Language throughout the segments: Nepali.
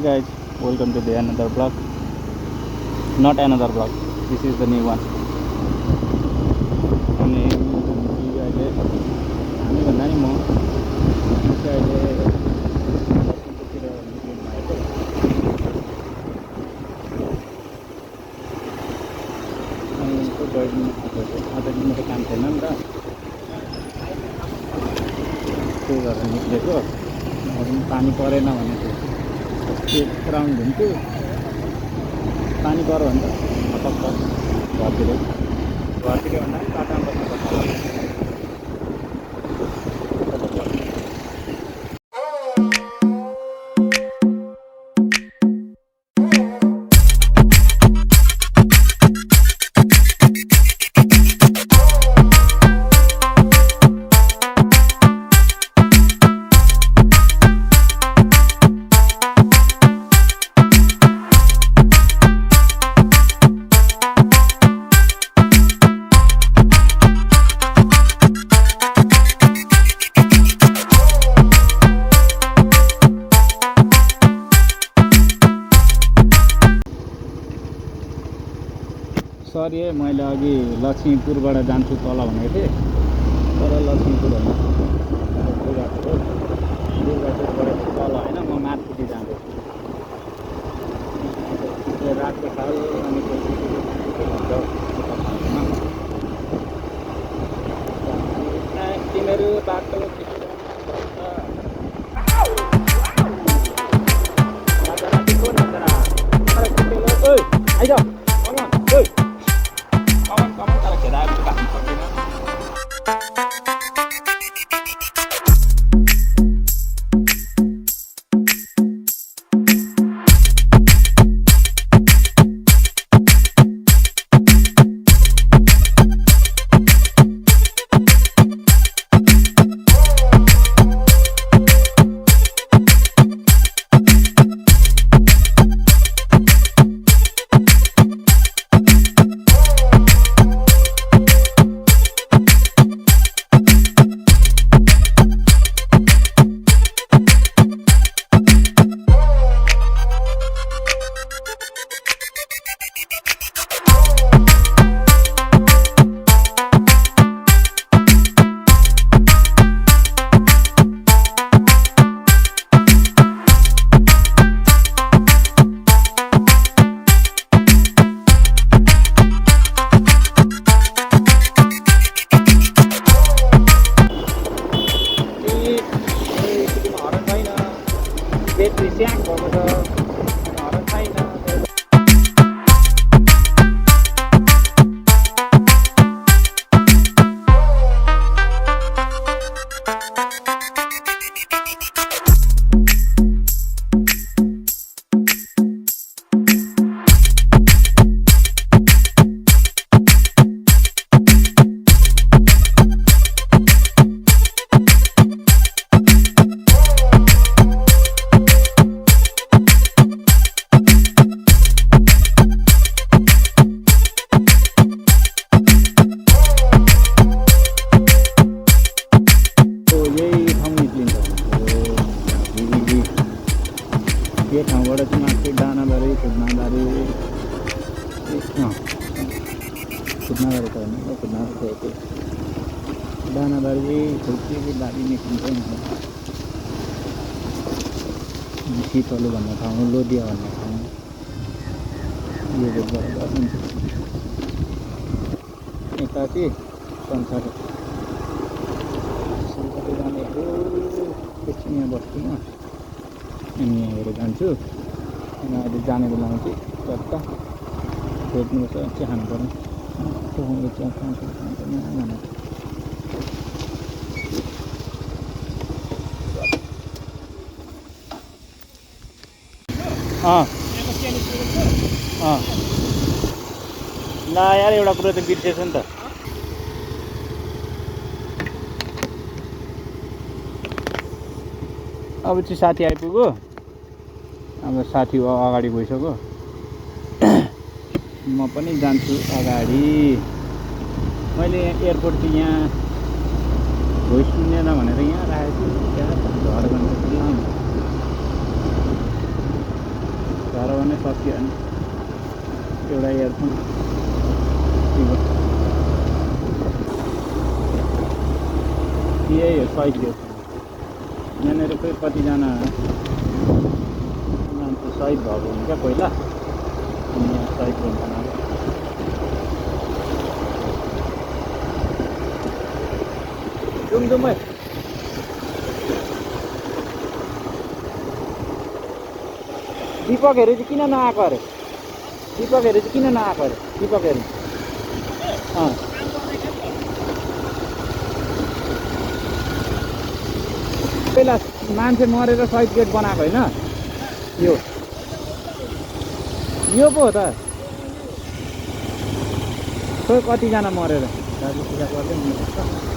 guys, welcome to the another vlog. Not another vlog. This is the new one. अनि अहिले हामी भन्दा नि म अहिले लक्ष्मीपुरतिर निक्लिनु भएको अनि त्यो गइदिनु आज दिन मेरो काम छैन नि त त्यही भएर निक्लेको पानी परेन भने एक राउन्ड हुन्थ्यो पानी पऱ्यो भने त पक्का घरतिर भन्दा पनि बाटोमा बस्नुपर्छ सरी है मैले अघि लक्ष्मीपुरबाट जान्छु तल भनेको थिएँ तर लक्ष्मीपुर होइन दुर्गापुरबाट तल होइन म माथिपट्टि जाँदैछु रातको खाल अनि तिमीहरू बाटो आइज यो ठाउँबाट चाहिँ माथि डानाबारी खुद्नाबारी खुद्नाबारी त होइन खुद्नाबारी त डानाबारी खुर्ची बारी निस्किन्छ शीतलु भन्ने ठाउँ लोदिया भन्ने ठाउँ यो रोडबाट हुन्छ यता चाहिँ संसार जानेहरू एकछिन यहाँ बस्छु म अनि यहाँबाट जान्छु अनि अहिले जाने बेलामा चाहिँ कता खोज्नुपर्छ चिया खानु पर्ने चिया खानुपर्ने ल यार एउटा कुरो त बिर्सेछु नि त अब चाहिँ साथी आइपुग्यो अब साथी अगाडि गइसक्यो म पनि जान्छु अगाडि मैले एयरपोर्ट चाहिँ यहाँ भोइस सुनेन भनेर यहाँ राखेको छु घर भन्नु घर भने सकियो नि एउटा इयरफोन यही हो सहिद यो यहाँनिर फेरि कतिजना मान्छे सहिद भएको हुन्छ पहिला अनि यहाँ सहिद हुन्छ जुम है दिपकहरू चाहिँ किन नआएको अरे दिपकहरू चाहिँ किन नआएको अरे दिपकहरू पहिला मान्छे मरेर सहिद गेट बनाएको होइन यो पो हो त खोइ कतिजना मरेर दाजु पूजा गर्दै हुनुपर्छ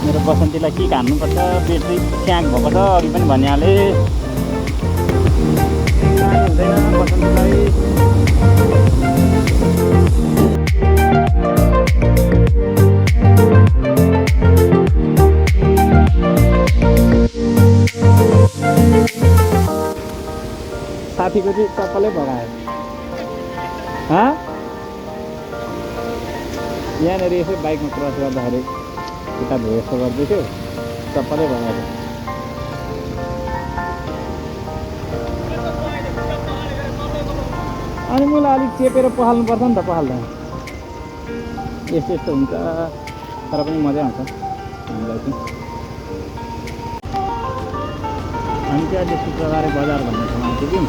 मेरो बसन्तीलाई के हान्नुपर्छ ब्याट्री च्याङ भएको छ अघि पनि भनिहालेँ हुँदैन बसन्तीलाई साथीको चाहिँ चप्पलै भगायो यहाँनिर यसो बाइकमा क्रस गर्दाखेरि उता भयो यस्तो गर्दैथ्यो चप्पलै भगाएर अनि मलाई अलिक चेपेर पखाल्नुपर्छ नि त पखाल्दा यस्तो यस्तो हुन्छ तर पनि मजा आउँछ हामीलाई चाहिँ हामी चाहिँ अहिले शुक्रबारे बजार भन्ने ठाउँमा आइपुग्यौँ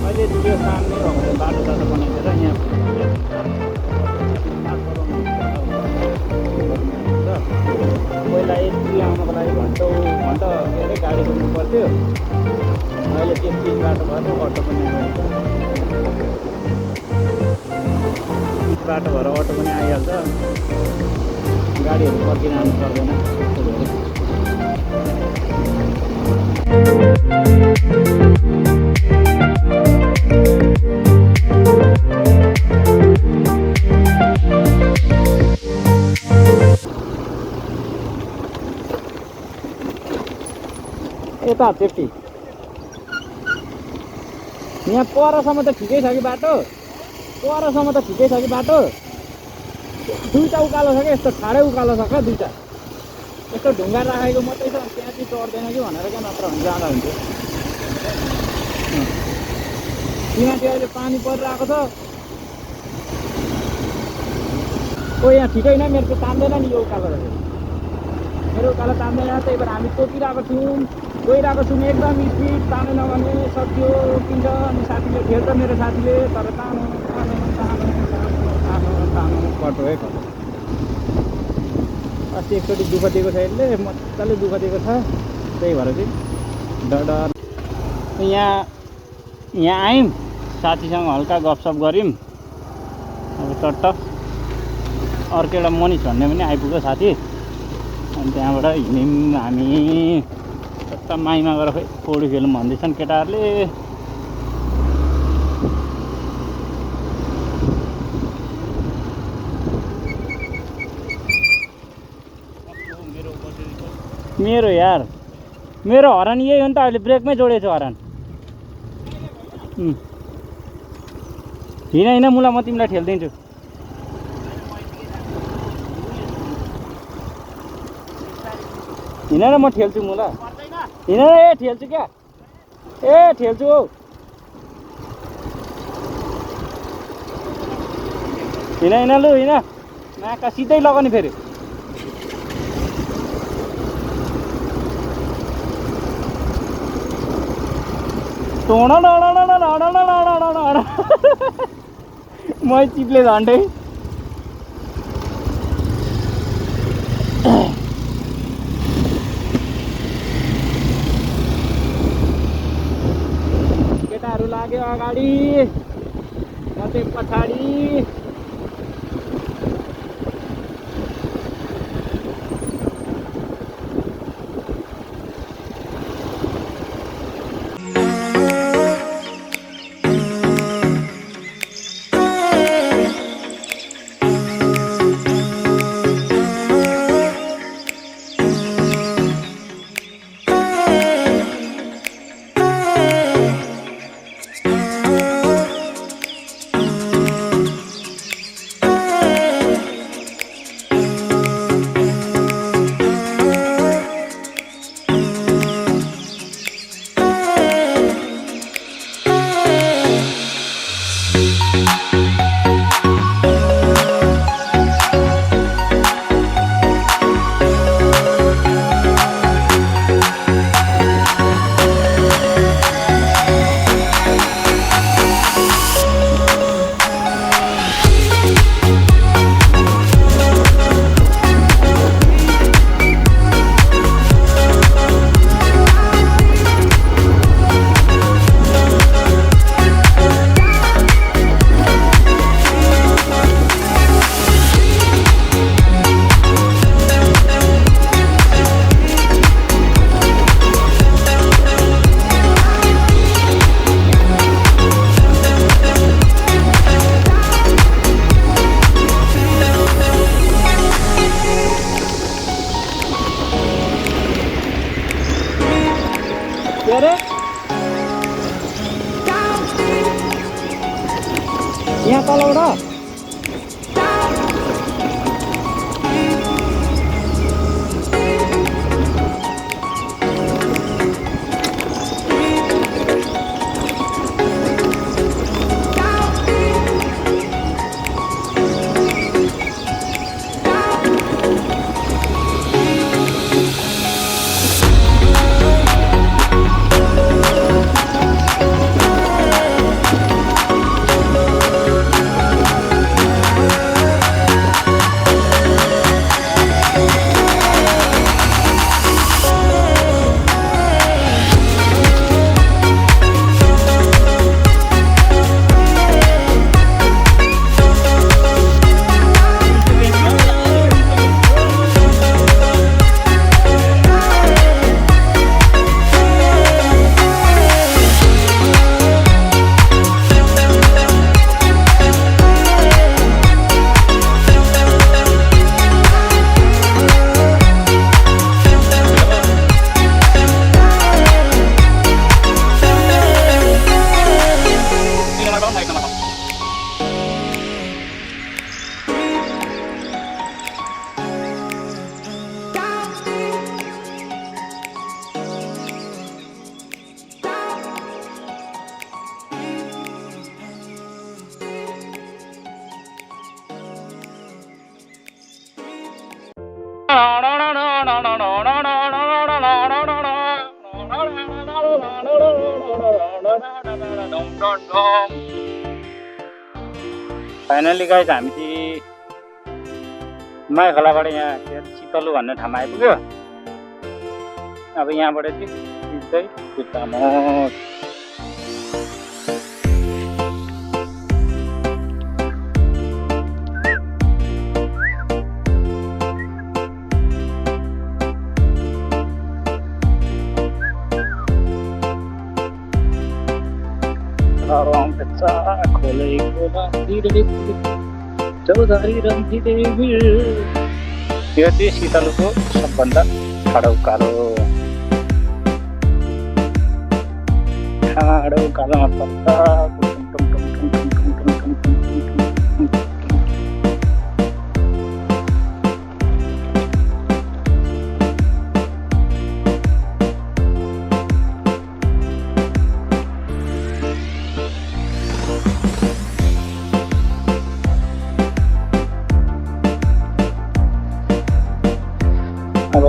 अहिले त्यो सामने भएको बाटो साटो बनाइदिएर यहाँ पहिला यति आउनको लागि घन्टा के अरे गाडी कुद्नु पर्थ्यो अहिले त्यो तिन बाटो भयो अटो पनि आइहाल्छ बाटो भएर अटो पनि आइहाल्छ गाडीहरू पर्खिन आउनु पर्दैन यता सेफ्टी यहाँ परसम्म त ठिकै छ कि बाटो परसम्म त ठिकै छ कि बाटो दुईवटा उकालो छ क्या यस्तो ठाडै उकालो छ क्या दुईवटा यस्तो ढुङ्गा राखेको मात्रै छ त्यहाँ चाहिँ चढ्दैन कि भनेर क्या नत्र भने जाँदा हुन्थ्यो त्यहाँतिर अहिले पानी परिरहेको छ ओ यहाँ ठिकै न मेरो चाहिँ तान्दैन नि यो उकालो मेरो उकालो तान्दैन त्यही भएर हामी टोकिरहेको छौँ गइरहेको छौँ एकदम स्पिड तानेन भने सक्यो किन्छ अनि साथीले ठेल्छ मेरो साथीले तर तानो तानो तानो तानो तानो कटो है कटो अस्ति एकचोटि दुःख दिएको छ यसले मजाले दुःख दिएको छ त्यही भएर चाहिँ डर यहाँ आयौँ साथीसँग हल्का गफसफ गऱ्यौँ अब चट्ट अर्को एउटा मनिष भन्ने पनि आइपुग्यो साथी अनि त्यहाँबाट हिँड्यौँ हामी यता माइमा गएर खै पौडी खेलौँ भन्दैछन् केटाहरूले मेरो यार मेरो हरन यही हो नि त अहिले ब्रेकमै जोडेको छु हरन हिँड मुला म तिमीलाई ठेल्दिन्छु हिँड न म ठेल्छु मुला हिँड ए ठेल्छु क्या ए ठेल्छु हौ हिँड हिँड लु हिँड नाका सिधै लगाउने फेरि मै चिप्ले झन्डै केटाहरू लाग्यो अगाडि म चाहिँ पछाडि के अरे यहाँ तलबाट फाइनली गाइस हामी चाहिँ माई खोलाबाट यहाँ शीतलु भन्ने ठाउँमा आइपुग्यो। अब यहाँबाट चाहिँ सिधै birtamode Orang pecah kolei kola diri Chaudhary रंगी देवी यो चाहिँ शीतलुको सबभन्दा ठाडो उकालो पर्छ।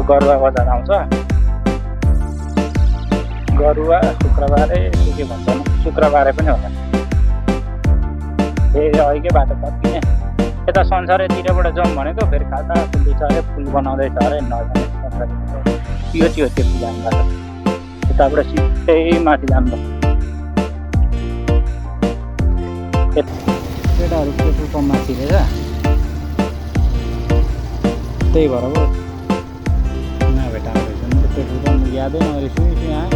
गरुवा बजार आउँछ। गरुवा शुक्रबारे के भन्छ शुक्रबारे पनि होला। फेरि अघिकै बाटो फर्किने यता संसारैतिरबाट जाउँ भनेको फेरि खाल्टा खुल्ली छ अरे पुल बनाउँदैछ अरे नजाने संसारी त्यो त्यो जानुपर्छ। यताबाट सिधै माथि जानुपर्छ। केटाहरू पेट्रोल पम्प माथि रहेछ त्यही भएर पो नभेटाएको रहेछ। पेट्रोल पम्प यादै नगरी सुई यहाँ